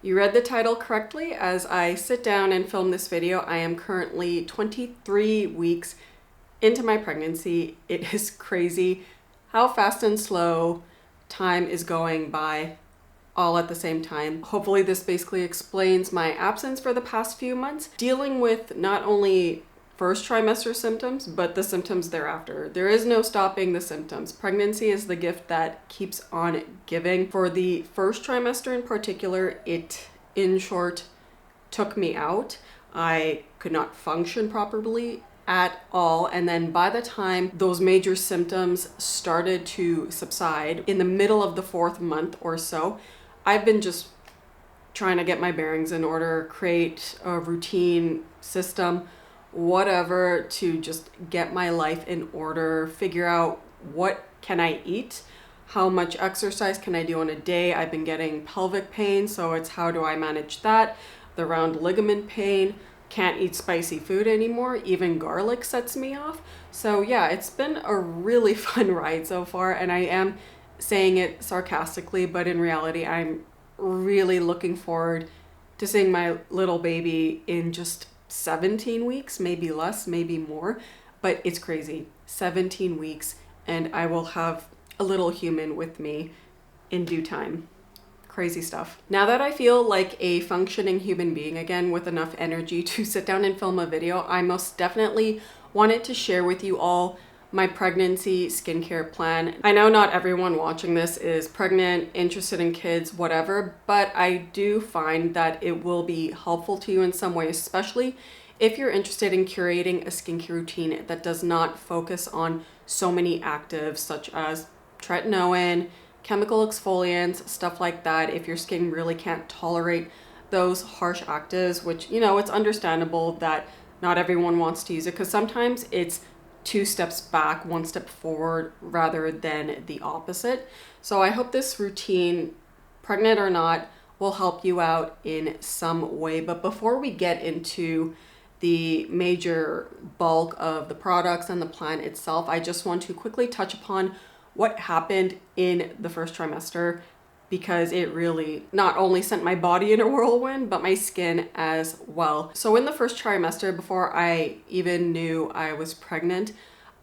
You read the title correctly. As I sit down and film this video, I am currently 23 weeks into my pregnancy. It is crazy how fast and slow time is going by all at the same time. Hopefully this basically explains my absence for the past few months, dealing with not only first trimester symptoms, but the symptoms thereafter. There is no stopping the symptoms. Pregnancy is the gift that keeps on giving. For the first trimester in particular, it, in short, took me out. I could not function properly at all. And then by the time those major symptoms started to subside, in the middle of the 4th month or so, I've been just trying to get my bearings in order, create a routine system, whatever, to just get my life in order, figure out what can I eat, how much exercise can I do in a day. I've been getting pelvic pain, so it's how do I manage that, the round ligament pain, can't eat spicy food anymore, even garlic sets me off. So yeah, it's been a really fun ride so far, and I am saying it sarcastically, but in reality I'm really looking forward to seeing my little baby in just 17 weeks, maybe less, maybe more, but it's crazy. 17 weeks, and I will have a little human with me in due time. Crazy stuff. Now that I feel like a functioning human being again with enough energy to sit down and film a video, I most definitely wanted to share with you all my pregnancy skincare plan. I know not everyone watching this is pregnant, interested in kids, whatever, but I do find that it will be helpful to you in some way, especially if you're interested in curating a skincare routine that does not focus on so many actives such as tretinoin, chemical exfoliants, stuff like that. If your skin really can't tolerate those harsh actives, which, you know, it's understandable that not everyone wants to use it, because sometimes it's 2 steps back, 1 step forward, rather than the opposite. So I hope this routine, pregnant or not, will help you out in some way. But before we get into the major bulk of the products and the plan itself, I just want to quickly touch upon what happened in the first trimester, because it really not only sent my body in a whirlwind, but my skin as well. So in the first trimester, before I even knew I was pregnant,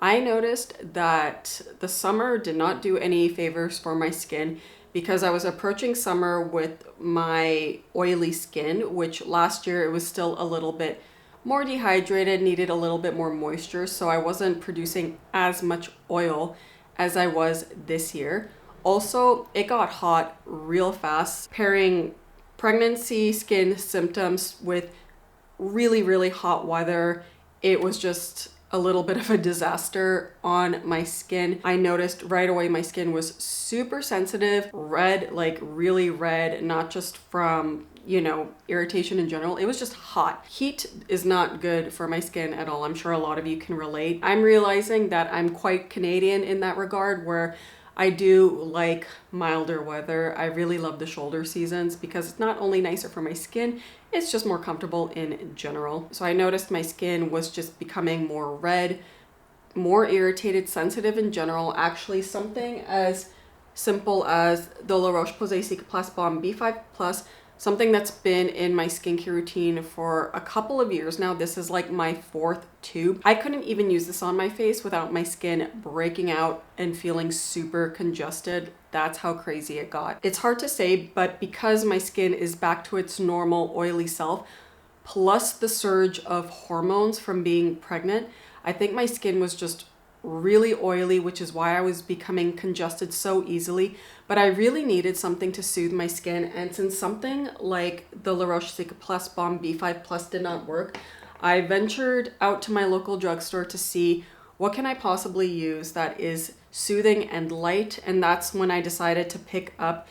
I noticed that the summer did not do any favors for my skin, because I was approaching summer with my oily skin, which last year it was still a little bit more dehydrated, needed a little bit more moisture, so I wasn't producing as much oil as I was this year. Also, it got hot real fast. Pairing pregnancy skin symptoms with really, really hot weather, it was just a little bit of a disaster on my skin. I noticed right away my skin was super sensitive, red, like really red, not just from, you know, irritation in general. It was just hot. Heat is not good for my skin at all. I'm sure a lot of you can relate. I'm realizing that I'm quite Canadian in that regard, where I do like milder weather. I really love the shoulder seasons because it's not only nicer for my skin, it's just more comfortable in general. So I noticed my skin was just becoming more red, more irritated, sensitive in general. Actually, something as simple as the La Roche-Posay Cicaplast Balm B5+, something that's been in my skincare routine for a couple of years now. This is like my 4th tube. I couldn't even use this on my face without my skin breaking out and feeling super congested. That's how crazy it got. It's hard to say, but because my skin is back to its normal oily self, plus the surge of hormones from being pregnant, I think my skin was just really oily, which is why I was becoming congested so easily. But I really needed something to soothe my skin, and since something like the La Roche Cicaplast Balm B5+ did not work, I ventured out to my local drugstore to see what can I possibly use that is soothing and light, and that's when I decided to pick up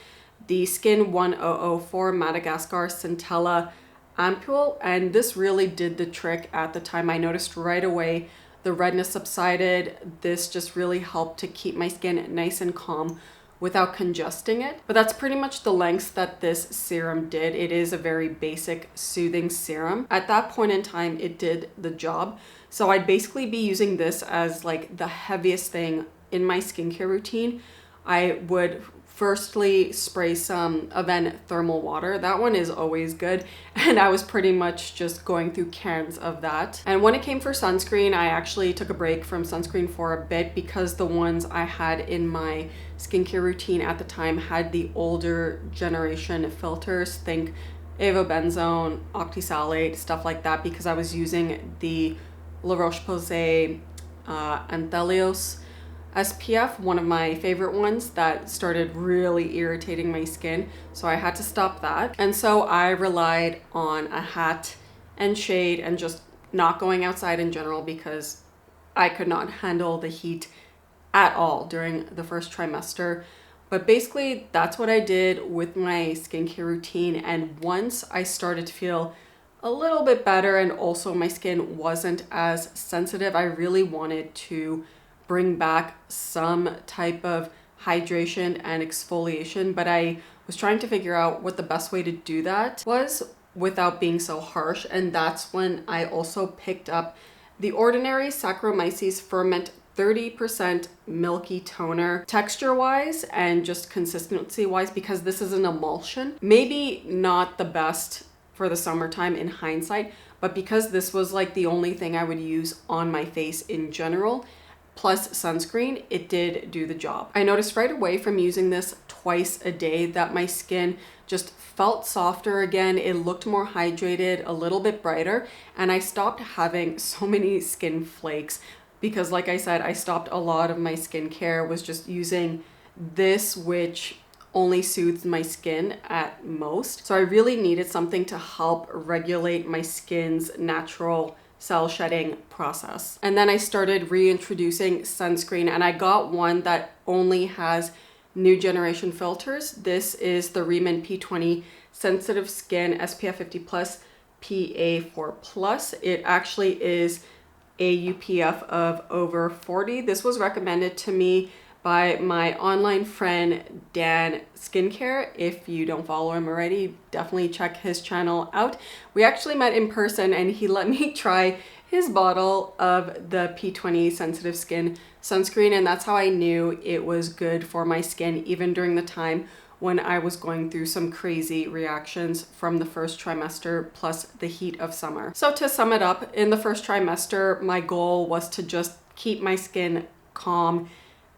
the Skin 1004 Madagascar Centella Ampule, and this really did the trick at the time. I noticed right away the redness subsided. This just really helped to keep my skin nice and calm without congesting it. But that's pretty much the lengths that this serum did. It is a very basic soothing serum. At that point in time, it did the job. So I'd basically be using this as like the heaviest thing in my skincare routine. I would firstly spray some Avene thermal water. That one is always good, and I was pretty much just going through cans of that. And when it came for sunscreen, I actually took a break from sunscreen for a bit because the ones I had in my skincare routine at the time had the older generation filters. Think avobenzone, octisalate, stuff like that, because I was using the La Roche-Posay Anthelios SPF, one of my favorite ones that started really irritating my skin. So I had to stop that. And so I relied on a hat and shade and just not going outside in general because I could not handle the heat at all during the first trimester. But basically that's what I did with my skincare routine. And once I started to feel a little bit better and also my skin wasn't as sensitive, I really wanted to bring back some type of hydration and exfoliation, but I was trying to figure out what the best way to do that was without being so harsh. And that's when I also picked up the Ordinary Saccharomyces Ferment 30% milky toner. Texture wise and just consistency wise, because this is an emulsion, maybe not the best for the summertime in hindsight, but because this was like the only thing I would use on my face in general, plus sunscreen, it did do the job. I noticed right away from using this twice a day that my skin just felt softer again. It looked more hydrated, a little bit brighter, and I stopped having so many skin flakes because, like I said, I stopped a lot of my skincare, was just using this, which only soothes my skin at most. So I really needed something to help regulate my skin's natural cell shedding process. And then I started reintroducing sunscreen, and I got one that only has new generation filters. This is the Riemann P20 Sensitive Skin SPF 50 plus PA4 plus. It actually is a UPF of over 40. This was recommended to me by my online friend Dan Skincare. If you don't follow him already, definitely check his channel out. We actually met in person and he let me try his bottle of the P20 Sensitive Skin sunscreen, and that's how I knew it was good for my skin, even during the time when I was going through some crazy reactions from the first trimester plus the heat of summer. So to sum it up, in the first trimester, my goal was to just keep my skin calm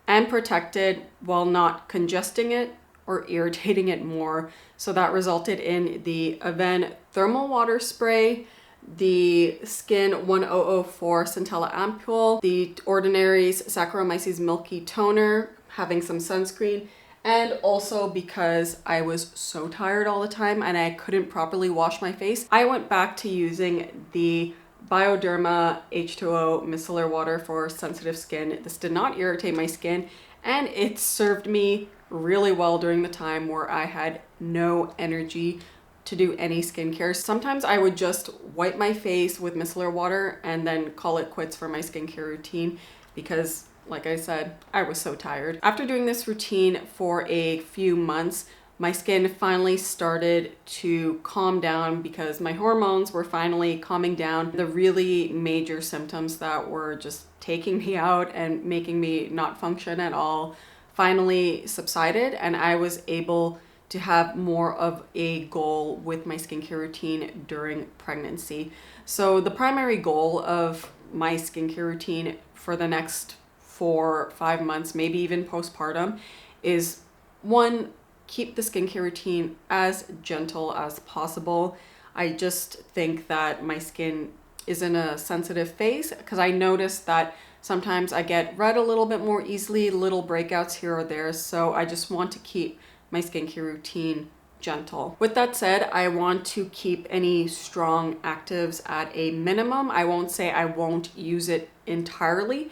and protected while not congesting it or irritating it more. So that resulted in the Avene Thermal Water Spray, the Skin 1004 Centella Ampule, the Ordinary's Saccharomyces Milky Toner, having some sunscreen, and also because I was so tired all the time and I couldn't properly wash my face, I went back to using the Bioderma H2O micellar water for sensitive skin. This did not irritate my skin, and it served me really well during the time where I had no energy to do any skincare. Sometimes I would just wipe my face with micellar water and then call it quits for my skincare routine because, like I said, I was so tired. After doing this routine for a few months, my skin finally started to calm down because my hormones were finally calming down. The really major symptoms that were just taking me out and making me not function at all finally subsided, and I was able to have more of a goal with my skincare routine during pregnancy. So the primary goal of my skincare routine for the next 4-5 months, maybe even postpartum, is one, keep the skincare routine as gentle as possible. I just think that my skin is in a sensitive phase because I noticed that sometimes I get red a little bit more easily, little breakouts here or there. So I just want to keep my skincare routine gentle. With that said, I want to keep any strong actives at a minimum. I won't say I won't use it entirely,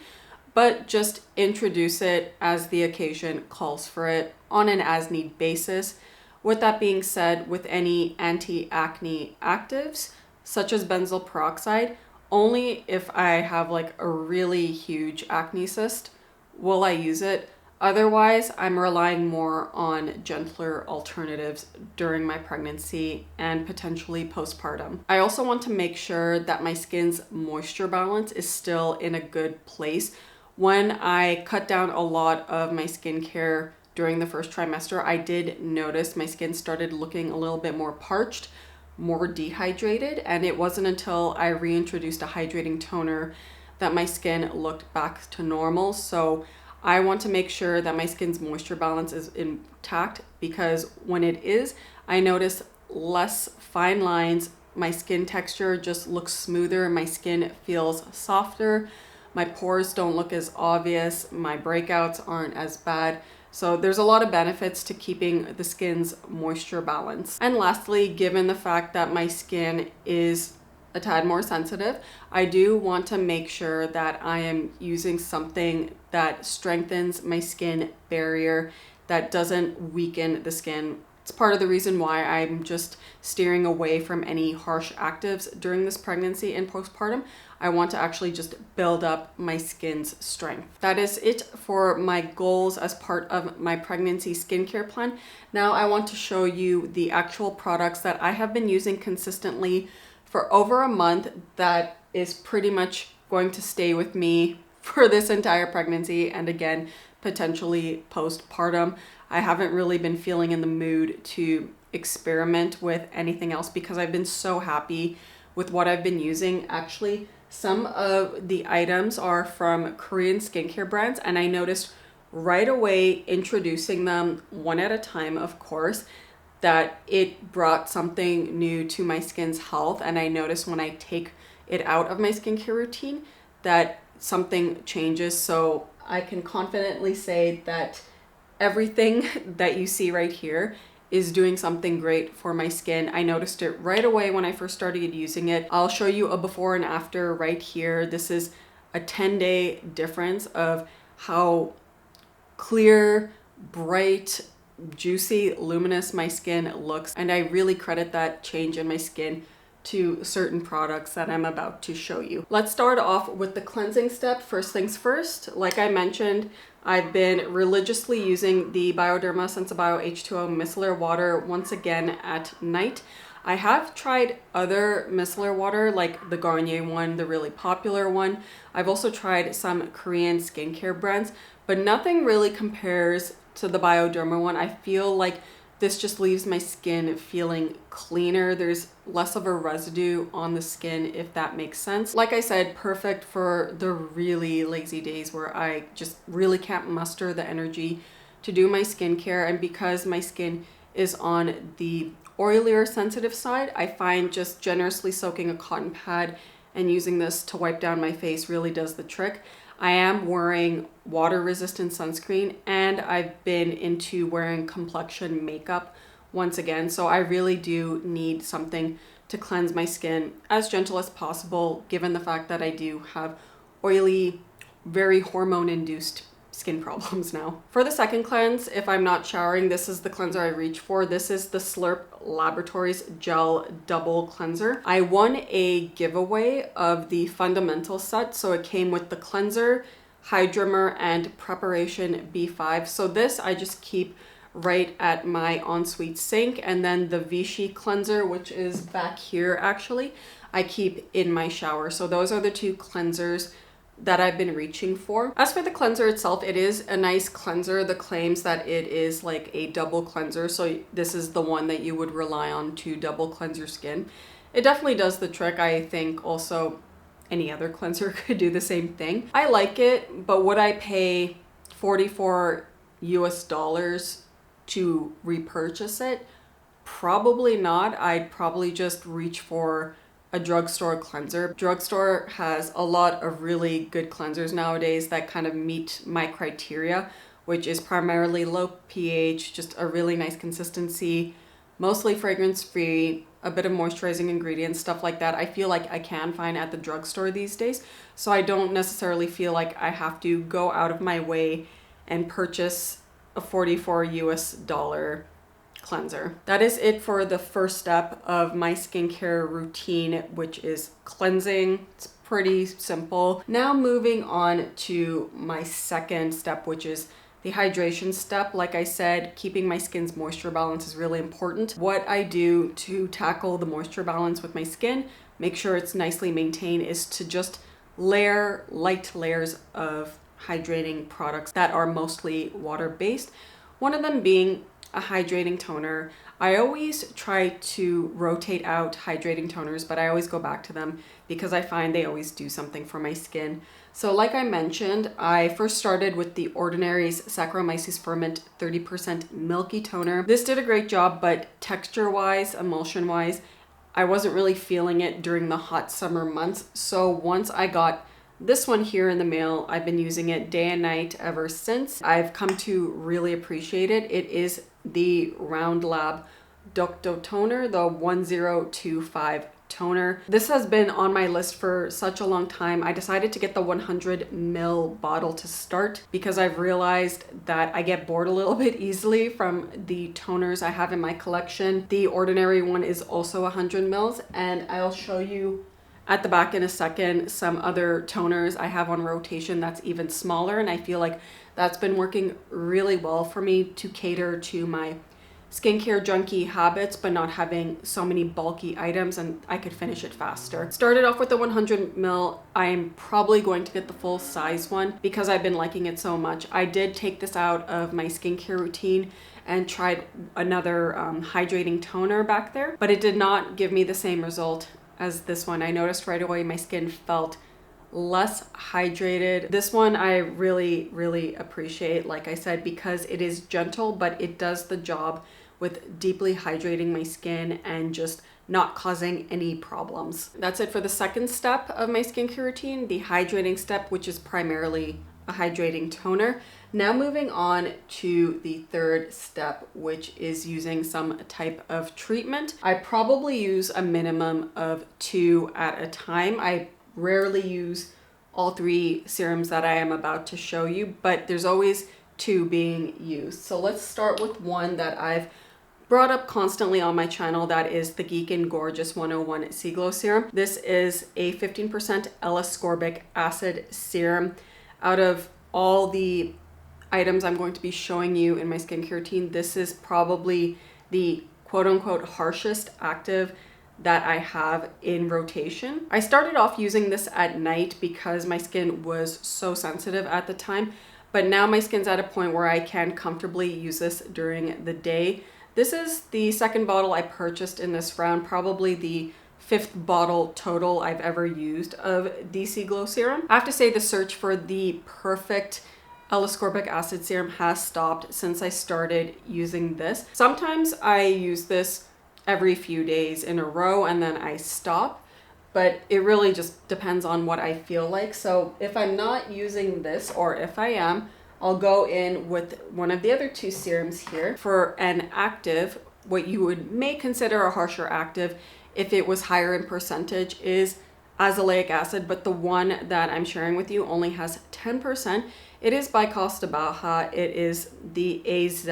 but just introduce it as the occasion calls for it on an as-need basis. With that being said, with any anti-acne actives, such as benzoyl peroxide, only if I have like a really huge acne cyst will I use it. Otherwise, I'm relying more on gentler alternatives during my pregnancy and potentially postpartum. I also want to make sure that my skin's moisture balance is still in a good place. When I cut down a lot of my skincare during the first trimester, I did notice my skin started looking a little bit more parched, more dehydrated, and it wasn't until I reintroduced a hydrating toner that my skin looked back to normal. So I want to make sure that my skin's moisture balance is intact, because when it is, I notice less fine lines. My skin texture just looks smoother. My skin feels softer. My pores don't look as obvious. My breakouts aren't as bad. So there's a lot of benefits to keeping the skin's moisture balance. And lastly, given the fact that my skin is a tad more sensitive, I do want to make sure that I am using something that strengthens my skin barrier, that doesn't weaken the skin. It's part of the reason why I'm just steering away from any harsh actives during this pregnancy and postpartum. I want to actually just build up my skin's strength. That is it for my goals as part of my pregnancy skincare plan. Now I want to show you the actual products that I have been using consistently for over a month that is pretty much going to stay with me for this entire pregnancy, and again, potentially postpartum. I haven't really been feeling in the mood to experiment with anything else because I've been so happy with what I've been using. Actually, some of the items are from Korean skincare brands, and I noticed right away introducing them one at a time, of course, that it brought something new to my skin's health. And I noticed when I take it out of my skincare routine that something changes. So I can confidently say that everything that you see right here is doing something great for my skin. I noticed it right away when I first started using it. I'll show you a before and after right here. This is a 10-day difference of how clear, bright, juicy, luminous my skin looks. And I really credit that change in my skin to certain products that I'm about to show you. Let's start off with the cleansing step. First things first, like I mentioned, I've been religiously using the Bioderma Sensibio H2O micellar water once again at night. I have tried other micellar water like the Garnier one, the really popular one. I've also tried some Korean skincare brands, but nothing really compares to the Bioderma one. I feel like this just leaves my skin feeling cleaner. There's less of a residue on the skin, if that makes sense. Like I said, perfect for the really lazy days where I just really can't muster the energy to do my skincare. And because my skin is on the oilier sensitive side, I find just generously soaking a cotton pad and using this to wipe down my face really does the trick. I am wearing water resistant sunscreen, and I've been into wearing complexion makeup once again. So I really do need something to cleanse my skin as gentle as possible, given the fact that I do have oily, very hormone induced skin problems now. For the second cleanse, if I'm not showering, this is the cleanser I reach for. This is the Slurp Laboratories Gel Double Cleanser. I won a giveaway of the fundamental set, so it came with the cleanser, hydromer, and preparation B5. So this I just keep right at my ensuite sink, and then the Vichy cleanser, which is back here actually, I keep in my shower. So those are the two cleansers that I've been reaching for. As for the cleanser itself, it is a nice cleanser. The claims that it is like a double cleanser, so this is the one that you would rely on to double cleanse your skin. It definitely does the trick. I think also any other cleanser could do the same thing. I like it, but would I pay $44 US to repurchase it? Probably not. I'd probably just reach for a drugstore cleanser. Drugstore has a lot of really good cleansers nowadays that kind of meet my criteria, which is primarily low pH, just a really nice consistency, mostly fragrance free, a bit of moisturizing ingredients, stuff like that. I feel like I can find at the drugstore these days. So I don't necessarily feel like I have to go out of my way and purchase a $44 US cleanser. That is it for the first step of my skincare routine, which is cleansing. It's pretty simple. Now moving on to my second step, which is the hydration step. Like I said, keeping my skin's moisture balance is really important. What I do to tackle the moisture balance with my skin, make sure it's nicely maintained, is to just layer light layers of hydrating products that are mostly water-based. One of them being a hydrating toner. I always try to rotate out hydrating toners, but I always go back to them because I find they always do something for my skin. So like I mentioned, I first started with the Ordinary's Saccharomyces Ferment 30% Milky Toner. This did a great job, but texture-wise, emulsion-wise, I wasn't really feeling it during the hot summer months. So once I got this one here in the mail, I've been using it day and night ever since. I've come to really appreciate it. It is the Round Lab Ducto Toner, the 1025 toner. This has been on my list for such a long time. I decided to get the 100 ml bottle to start because I've realized that I get bored a little bit easily from the toners I have in my collection. The Ordinary one is also 100 mils, and I'll show you at the back in a second some other toners I have on rotation that's even smaller, and I feel like that's been working really well for me to cater to my skincare junkie habits, but not having so many bulky items, and I could finish it faster. Started off with the 100 ml. I'm probably going to get the full size one because I've been liking it so much. I did take this out of my skincare routine and tried another hydrating toner back there, but it did not give me the same result as this one. I noticed right away my skin felt less hydrated. This one I really appreciate, like I said, because it is gentle, but it does the job with deeply hydrating my skin and just not causing any problems. That's it for the second step of my skincare routine, the hydrating step, which is primarily a hydrating toner. Now moving on to the third step, which is using some type of treatment. I probably use a minimum of 2 at a time. I rarely use all 3 serums that I am about to show you, but there's always 2 being used. So let's start with one that I've brought up constantly on my channel. That is the Geek and Gorgeous 101 Sea Glow Serum. This is a 15% L-ascorbic acid serum. Out of all the items I'm going to be showing you in my skincare routine, this is probably the quote-unquote harshest active that I have in rotation. I started off using this at night because my skin was so sensitive at the time, but now my skin's at a point where I can comfortably use this during the day. This is the second bottle I purchased in this round, probably the 5th bottle total I've ever used of the Sea Glow serum. I have to say the search for the perfect L-ascorbic acid serum has stopped since I started using this. Sometimes I use this every few days in a row and then I stop, but it really just depends on what I feel like. So if I'm not using this, or if I am, I'll go in with one of the other 2 serums here. For an active, what you may consider a harsher active if it was higher in percentage is azelaic acid, but the one that I'm sharing with you only has 10%. It is by Costa Baja. It is the AZ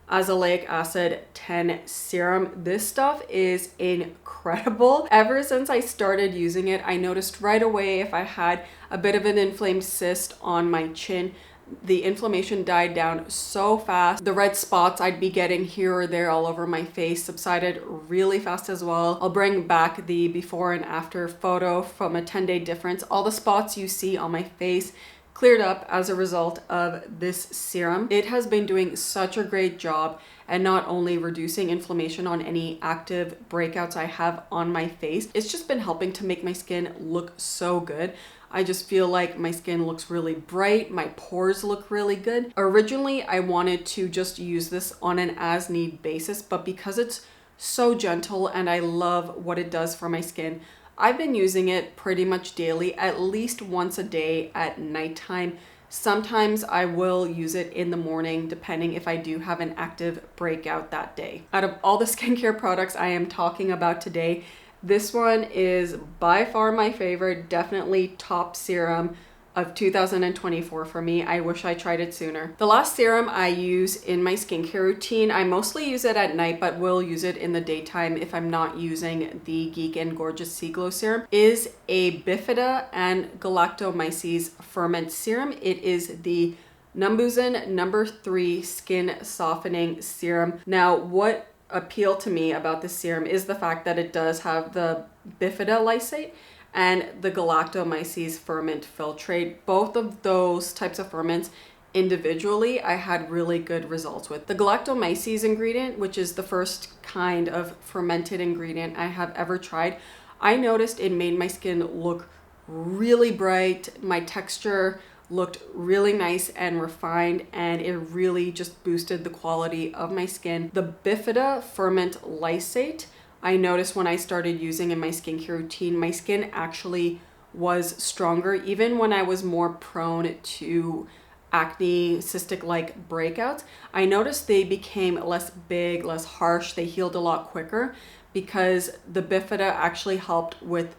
azelaic acid 10 serum. This stuff is incredible. Ever since I started using it, I noticed right away if I had a bit of an inflamed cyst on my chin, the inflammation died down so fast. The red spots I'd be getting here or there all over my face subsided really fast as well. I'll bring back the before and after photo from a 10-day difference. All the spots you see on my face cleared up as a result of this serum. It has been doing such a great job and not only reducing inflammation on any active breakouts I have on my face, it's just been helping to make my skin look so good. I just feel like my skin looks really bright, my pores look really good. Originally, I wanted to just use this on an as-need basis, but because it's so gentle and I love what it does for my skin, I've been using it pretty much daily, at least once a day at nighttime. Sometimes I will use it in the morning, depending if I do have an active breakout that day. Out of all the skincare products I am talking about today, this one is by far my favorite, definitely top serum of 2024 for me. I wish I tried it sooner. The last serum I use in my skincare routine, I mostly use it at night, but will use it in the daytime if I'm not using the Geek and Gorgeous Sea Glow serum, is a Bifida and Galactomyces Ferment serum. It is the Numbuzin #3 Skin Softening Serum. Now, what appealed to me about this serum is the fact that it does have the Bifida lysate and the Galactomyces ferment filtrate. Both of those types of ferments individually, I had really good results with. The Galactomyces ingredient, which is the first kind of fermented ingredient I have ever tried, I noticed it made my skin look really bright. My texture looked really nice and refined, and it really just boosted the quality of my skin. The Bifida Ferment Lysate, I noticed when I started using in my skincare routine, my skin actually was stronger, even when I was more prone to acne, cystic-like breakouts. I noticed they became less big, less harsh. They healed a lot quicker because the Bifida actually helped with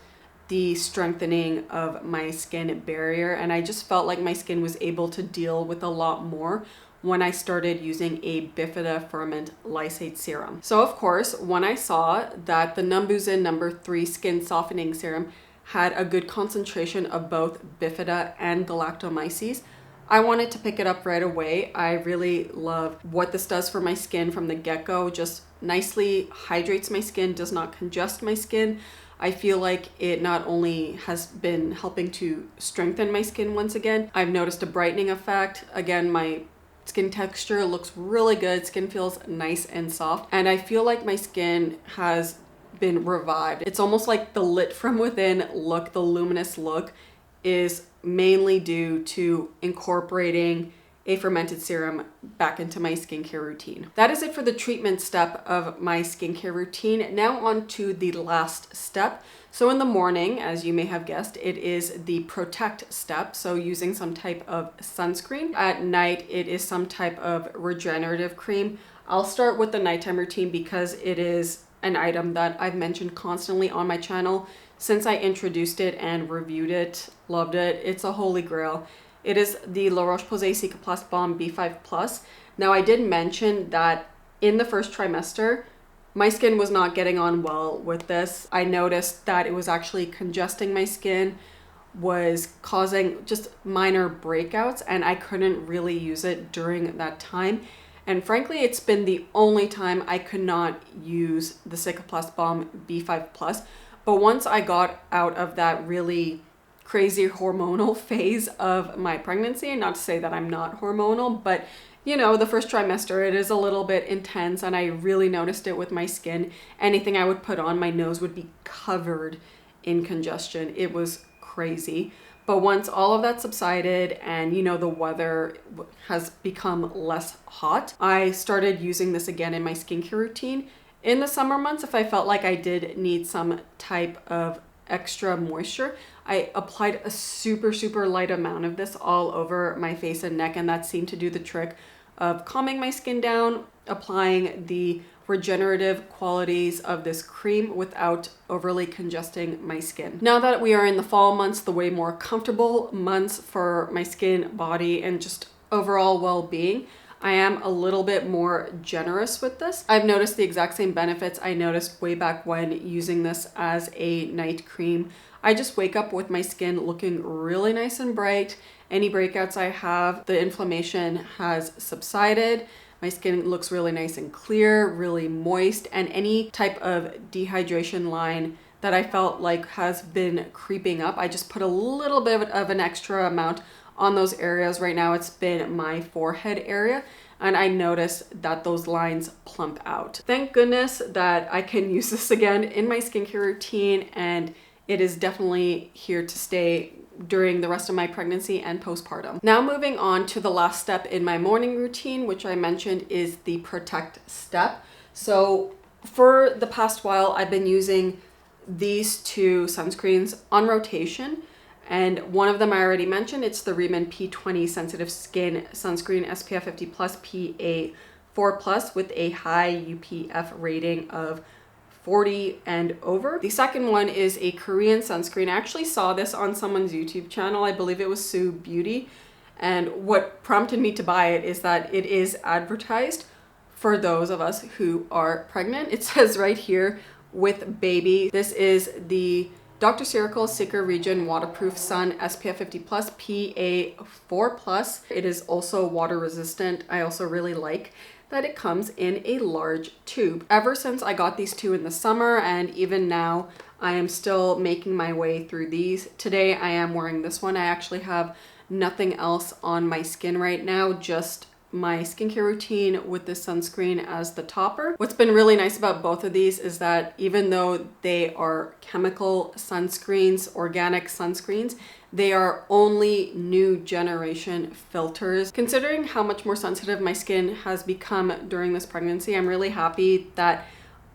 the strengthening of my skin barrier, and I just felt like my skin was able to deal with a lot more when I started using a Bifida Ferment Lysate serum. So of course, when I saw that the Numbuzin No. 3 Skin Softening Serum had a good concentration of both Bifida and Galactomyces, I wanted to pick it up right away. I really love what this does for my skin from the get-go. Just nicely hydrates my skin, does not congest my skin. I feel like it not only has been helping to strengthen my skin once again, I've noticed a brightening effect. Again, my skin texture looks really good. Skin feels nice and soft. And I feel like my skin has been revived. It's almost like the lit from within look, the luminous look, is mainly due to incorporating a fermented serum back into my skincare routine. That is it for the treatment step of my skincare routine. Now on to the last step. So in the morning, as you may have guessed, it is the protect step. So using some type of sunscreen. At night, it is some type of regenerative cream. I'll start with the nighttime routine because it is an item that I've mentioned constantly on my channel since I introduced it and reviewed it. Loved it. It's a holy grail. It is the La Roche-Posay Cicaplast Balm B5+. Now I did mention that in the first trimester, my skin was not getting on well with this. I noticed that it was actually congesting my skin, was causing just minor breakouts, and I couldn't really use it during that time. And frankly, it's been the only time I could not use the Cicaplast Balm B5+. But once I got out of that really crazy hormonal phase of my pregnancy, and not to say that I'm not hormonal, but you know, the first trimester, it is a little bit intense, and I really noticed it with my skin. Anything I would put on, my nose would be covered in congestion. It was crazy. But once all of that subsided and, you know, the weather has become less hot, I started using this again in my skincare routine. In the summer months, if I felt like I did need some type of extra moisture, I applied a super light amount of this all over my face and neck, and that seemed to do the trick of calming my skin down, applying the regenerative qualities of this cream without overly congesting my skin. Now that we are in the fall months, the way more comfortable months for my skin, body, and just overall well-being, I am a little bit more generous with this. I've noticed the exact same benefits I noticed way back when using this as a night cream. I just wake up with my skin looking really nice and bright. Any breakouts I have, the inflammation has subsided. My skin looks really nice and clear, really moist, and any type of dehydration line that I felt like has been creeping up, I just put a little bit of an extra amount on those areas. Right now it's been my forehead area, and I noticed that those lines plump out. Thank goodness that I can use this again in my skincare routine, and it is definitely here to stay during the rest of my pregnancy and postpartum. Now moving on to the last step in my morning routine, which I mentioned is the protect step. So for the past while, I've been using these two sunscreens on rotation. And one of them I already mentioned, it's the Reman P20 Sensitive Skin Sunscreen SPF 50 plus PA4 plus with a high UPF rating of 40 and over. The second one is a Korean sunscreen. I actually saw this on someone's YouTube channel. I believe it was Sue Beauty. And what prompted me to buy it is that it is advertised for those of us who are pregnant. It says right here, with baby. This is the Dr. Circle Sicker Region Waterproof Sun SPF 50 plus PA4 plus. It is also water resistant. I also really like that it comes in a large tube. Ever since I got these two in the summer, and even now, I am still making my way through these. Today I am wearing this one. I actually have nothing else on my skin right now, just my skincare routine with this sunscreen as the topper. What's been really nice about both of these is that even though they are chemical sunscreens, organic sunscreens, they are only new generation filters. Considering how much more sensitive my skin has become during this pregnancy, I'm really happy that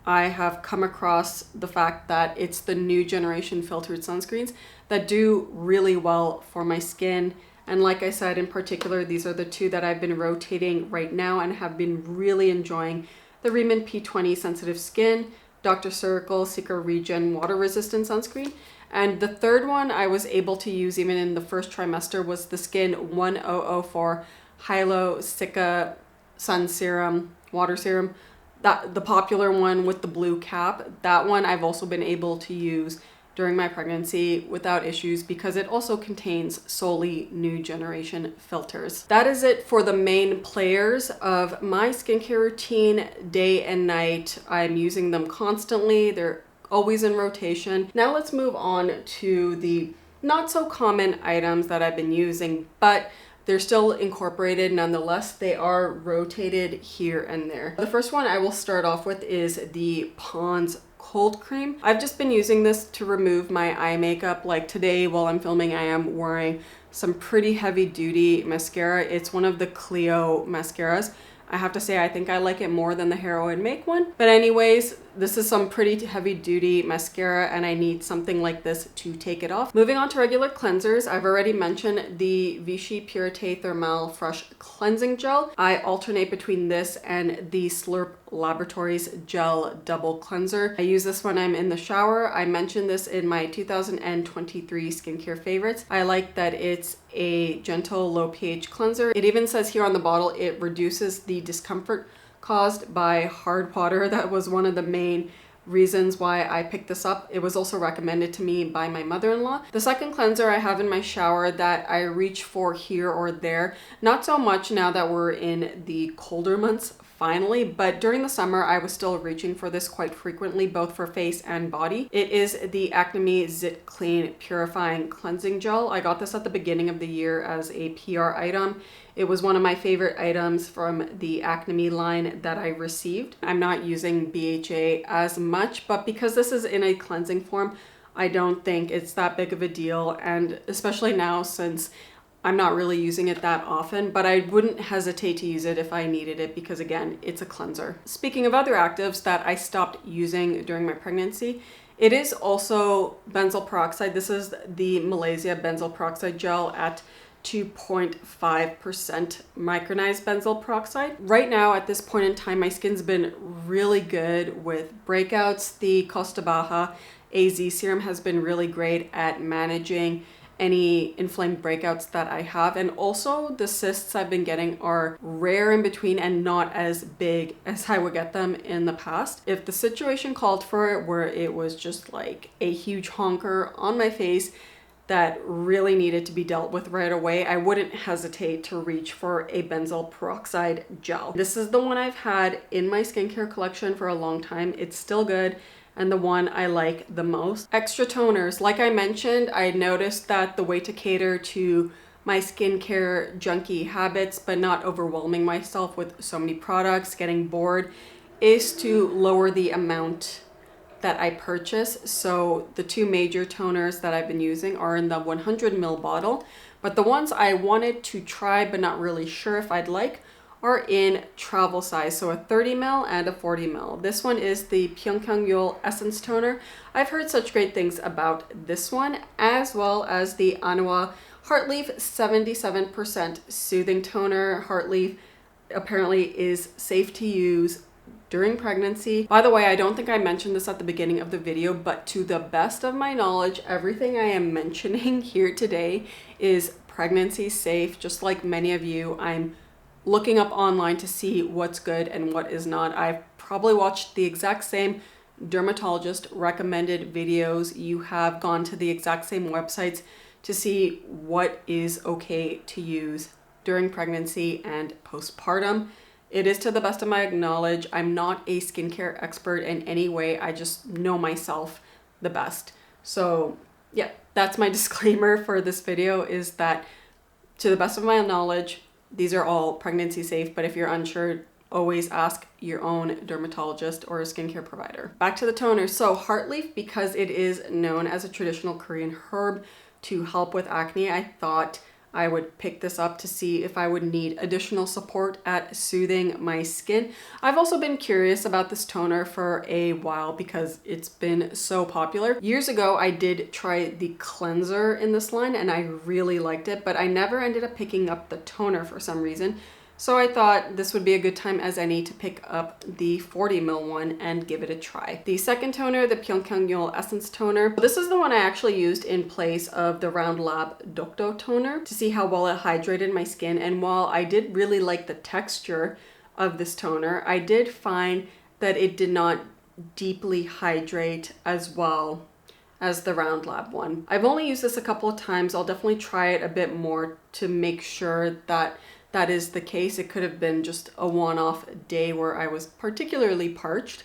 I have come across the fact that it's the new generation filtered sunscreens that do really well for my skin. And like I said, in particular, these are the two that I've been rotating right now and have been really enjoying: the Reman P20 Sensitive Skin, Dr. Circle Secret Regen Water Resistant Sunscreen. And the third one I was able to use even in the first trimester was the Skin 1004 Hyalo Cica Sun Serum, Water Serum. That the popular one with the blue cap. That one I've also been able to use during my pregnancy without issues because it also contains solely new generation filters. That is it for the main players of my skincare routine, day and night. I'm using them constantly. They're always in rotation. Now let's move on to the not so common items that I've been using, but they're still incorporated nonetheless. They are rotated here and there. The first one I will start off with is the Pond's Cold Cream. I've just been using this to remove my eye makeup. Like today while I'm filming, I am wearing some pretty heavy duty mascara. It's one of the Clio mascaras. I have to say, I think I like it more than the Heroin Make one. But anyways, this is some pretty heavy duty mascara and I need something like this to take it off. Moving on to regular cleansers, I've already mentioned the Vichy Purete Thermale Fresh Cleansing Gel. I alternate between this and the Slurp Laboratories Gel Double Cleanser. I use this when I'm in the shower. I mentioned this in my 2023 skincare favorites. I like that it's a gentle low pH cleanser. It even says here on the bottle it reduces the discomfort caused by hard water. That was one of the main reasons why I picked this up. It was also recommended to me by my mother-in-law. The second cleanser I have in my shower that I reach for here or there, not so much now that we're in the colder months finally, but during the summer I was still reaching for this quite frequently, both for face and body. It is the Acnemey Zitclean Purifying Cleansing Gel. I got this at the beginning of the year as a PR item. It was one of my favorite items from the Acnemey line that I received. I'm not using BHA as much, but because this is in a cleansing form, I don't think it's that big of a deal. And especially now since I'm not really using it that often, but I wouldn't hesitate to use it if I needed it because again, it's a cleanser. Speaking of other actives that I stopped using during my pregnancy, it is also benzoyl peroxide. This is the Malaysia benzoyl peroxide gel at 2.5% micronized benzoyl peroxide. Right now at this point in time, my skin's been really good with breakouts. The Costa Baja AZ serum has been really great at managing any inflamed breakouts that I have, and also the cysts I've been getting are rare in between and not as big as I would get them in the past. If the situation called for it, where it was just like a huge honker on my face that really needed to be dealt with right away, I wouldn't hesitate to reach for a benzoyl peroxide gel. This is the one I've had in my skincare collection for a long time. It's still good and the one I like the most. Extra toners. Like I mentioned, I noticed that the way to cater to my skincare junkie habits, but not overwhelming myself with so many products, getting bored, is to lower the amount that I purchase. So the two major toners that I've been using are in the 100 ml bottle, but the ones I wanted to try but not really sure if I'd like are in travel size, so a 30 ml and a 40 ml. This one is the Pyeongchang Essence Toner. I've heard such great things about this one, as well as the Anwa Heartleaf 77% Soothing Toner. Heartleaf apparently is safe to use during pregnancy. By the way, I don't think I mentioned this at the beginning of the video, but to the best of my knowledge, everything I am mentioning here today is pregnancy safe. Just like many of you, I'm looking up online to see what's good and what is not. I've probably watched the exact same dermatologist recommended videos. You have gone to the exact same websites to see what is okay to use during pregnancy and postpartum. It is to the best of my knowledge. I'm not a skincare expert in any way. I just know myself the best. So yeah, that's my disclaimer for this video, is that To the best of my knowledge, these are all pregnancy safe, but if you're unsure, always ask your own dermatologist or a skincare provider. Back to the toner. So heartleaf, because it is known as a traditional Korean herb to help with acne, I thought I would pick this up to see if I would need additional support at soothing my skin. I've also been curious about this toner for a while because it's been so popular. Years ago, I did try the cleanser in this line and I really liked it, but I never ended up picking up the toner for some reason. So I thought this would be a good time as any to pick up the 40 ml one and give it a try. The second toner, the Pyeongkangyeol Essence Toner. This is the one I actually used in place of the Round Lab Dokdo Toner to see how well it hydrated my skin. And while I did really like the texture of this toner, I did find that it did not deeply hydrate as well as the Round Lab one. I've only used this a couple of times. I'll definitely try it a bit more to make sure that that is the case. It could have been just a one-off day where I was particularly parched.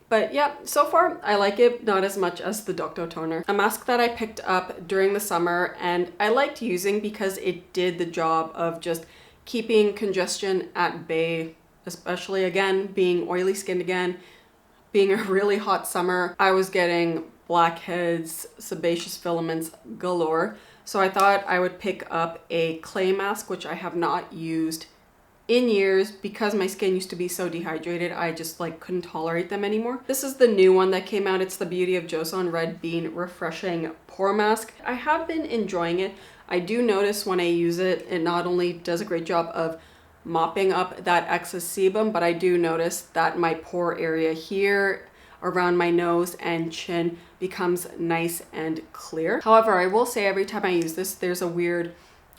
But yeah, so far I like it, not as much as the Dokdo Toner. A mask that I picked up during the summer and I liked using because it did the job of just keeping congestion at bay, especially again, being oily skinned again, being a really hot summer. I was getting blackheads, sebaceous filaments galore. So I thought I would pick up a clay mask, which I have not used in years because my skin used to be so dehydrated. I just like couldn't tolerate them anymore. This is the new one that came out. It's the Beauty of Joseon Red Bean Refreshing Pore Mask. I have been enjoying it. I do notice when I use it, it not only does a great job of mopping up that excess sebum, but I do notice that my pore area here around my nose and chin becomes nice and clear. However, I will say every time I use this, there's a weird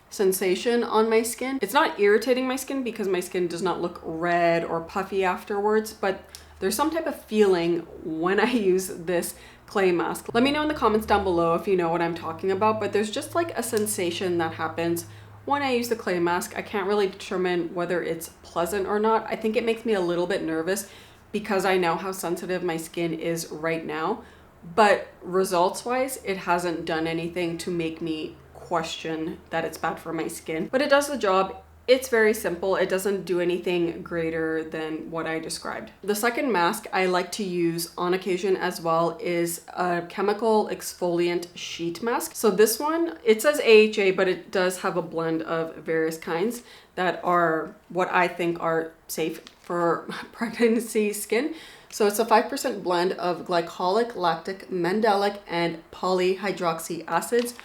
sensation on my skin. It's not irritating my skin because my skin does not look red or puffy afterwards, but there's some type of feeling when I use this clay mask. Let me know in the comments down below if you know what I'm talking about, but there's just like a sensation that happens when I use the clay mask. I can't really determine whether it's pleasant or not. I think it makes me a little bit nervous because I know how sensitive my skin is right now, but results wise, it hasn't done anything to make me question that it's bad for my skin, but it does the job. It's very simple. It doesn't do anything greater than what I described. The second mask I like to use on occasion as well is a chemical exfoliant sheet mask. So this one, it says AHA, but it does have a blend of various kinds that are what I think are safe for pregnancy skin. So it's a 5% blend of glycolic, lactic, mandelic, and polyhydroxy acids.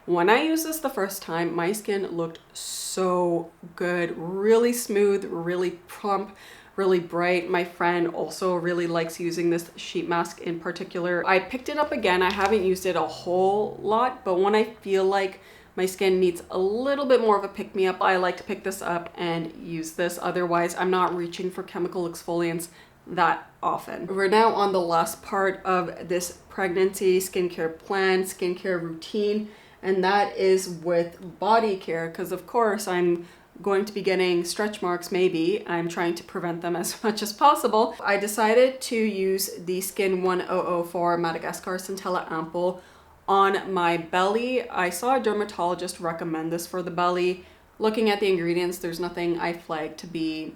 When I used this the first time, my skin looked so good, really smooth, really plump, really bright. My friend also really likes using this sheet mask in particular. I picked it up again. I haven't used it a whole lot, but when I feel like my skin needs a little bit more of a pick-me-up, I like to pick this up and use this. Otherwise, I'm not reaching for chemical exfoliants that often. We're now on the last part of this pregnancy skincare plan, skincare routine, and that is with body care, because of course I'm going to be getting stretch marks. Maybe I'm trying to prevent them as much as possible. I decided to use the Skin 1004 Madagascar Centella Ampoule on my belly. I saw a dermatologist recommend this for the belly. Looking at the ingredients, there's nothing I flagged to be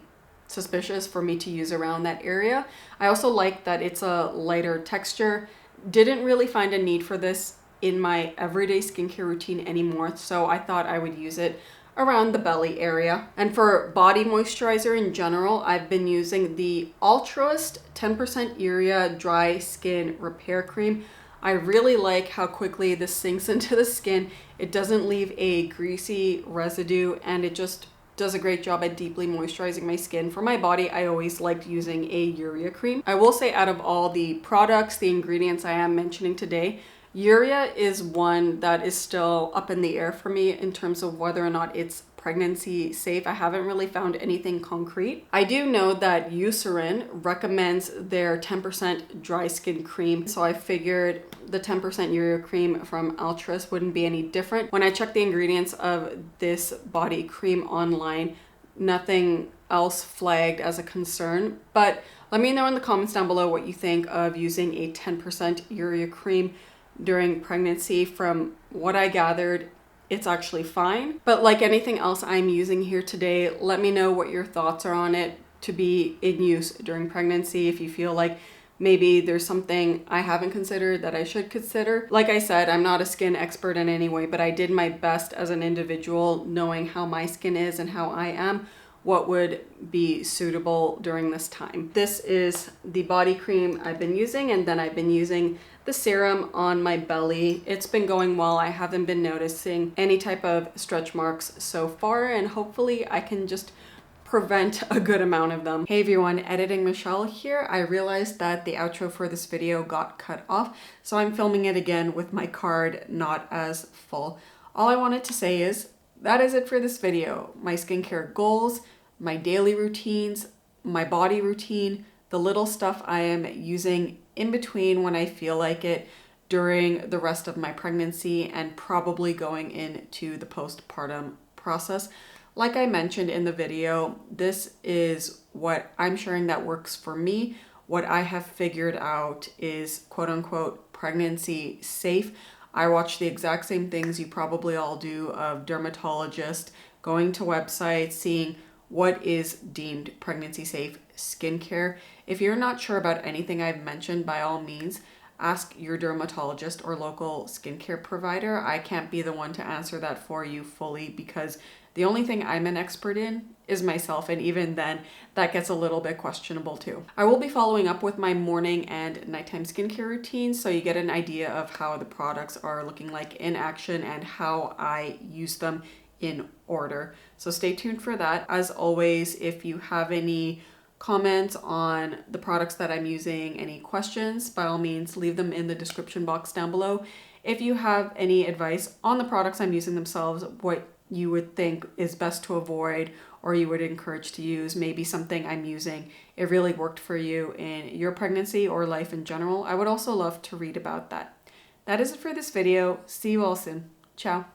suspicious for me to use around that area. I also like that it's a lighter texture. Didn't really find a need for this in my everyday skincare routine anymore, so I thought I would use it around the belly area. And for body moisturizer in general, I've been using the Altruist 10% Urea Dry Skin Repair Cream. I really like how quickly this sinks into the skin. It doesn't leave a greasy residue, and it just does a great job at deeply moisturizing my skin. For my body, I always liked using a urea cream. I will say out of all the products, the ingredients I am mentioning today, urea is one that is still up in the air for me in terms of whether or not it's pregnancy safe. I haven't really found anything concrete. I do know that Eucerin recommends their 10% dry skin cream, so I figured the 10% urea cream from Altruist wouldn't be any different. When I checked the ingredients of this body cream online, nothing else flagged as a concern, but let me know in the comments down below what you think of using a 10% urea cream during pregnancy. From what I gathered, it's actually fine. But like anything else I'm using here today, let me know what your thoughts are on it to be in use during pregnancy. If you feel like maybe there's something I haven't considered that I should consider. Like I said, I'm not a skin expert in any way, but I did my best as an individual, knowing how my skin is and how I am, what would be suitable during this time. This is the body cream I've been using, and then I've been using the serum on my belly. It's been going well. I haven't been noticing any type of stretch marks so far, and hopefully I can just prevent a good amount of them. Hey everyone, Editing Michelle here. I realized that the outro for this video got cut off, so I'm filming it again with my card not as full. All I wanted to say is, that is it for this video. My skincare goals, my daily routines, my body routine, the little stuff I am using in between when I feel like it during the rest of my pregnancy and probably going into the postpartum process. Like I mentioned in the video, this is what I'm sharing that works for me. What I have figured out is quote unquote pregnancy safe. I watch the exact same things you probably all do of dermatologists, going to websites, seeing what is deemed pregnancy safe skincare. If you're not sure about anything I've mentioned, by all means, ask your dermatologist or local skincare provider. I can't be the one to answer that for you fully because the only thing I'm an expert in is myself, and even then, that gets a little bit questionable too. I will be following up with my morning and nighttime skincare routines so you get an idea of how the products are looking like in action and how I use them in order. So stay tuned for that. As always, if you have any comments on the products that I'm using, any questions, by all means, leave them in the description box down below. If you have any advice on the products I'm using themselves, what you would think is best to avoid or you would encourage to use, maybe something I'm using, it really worked for you in your pregnancy or life in general, I would also love to read about that. That is it for this video. See you all soon. Ciao.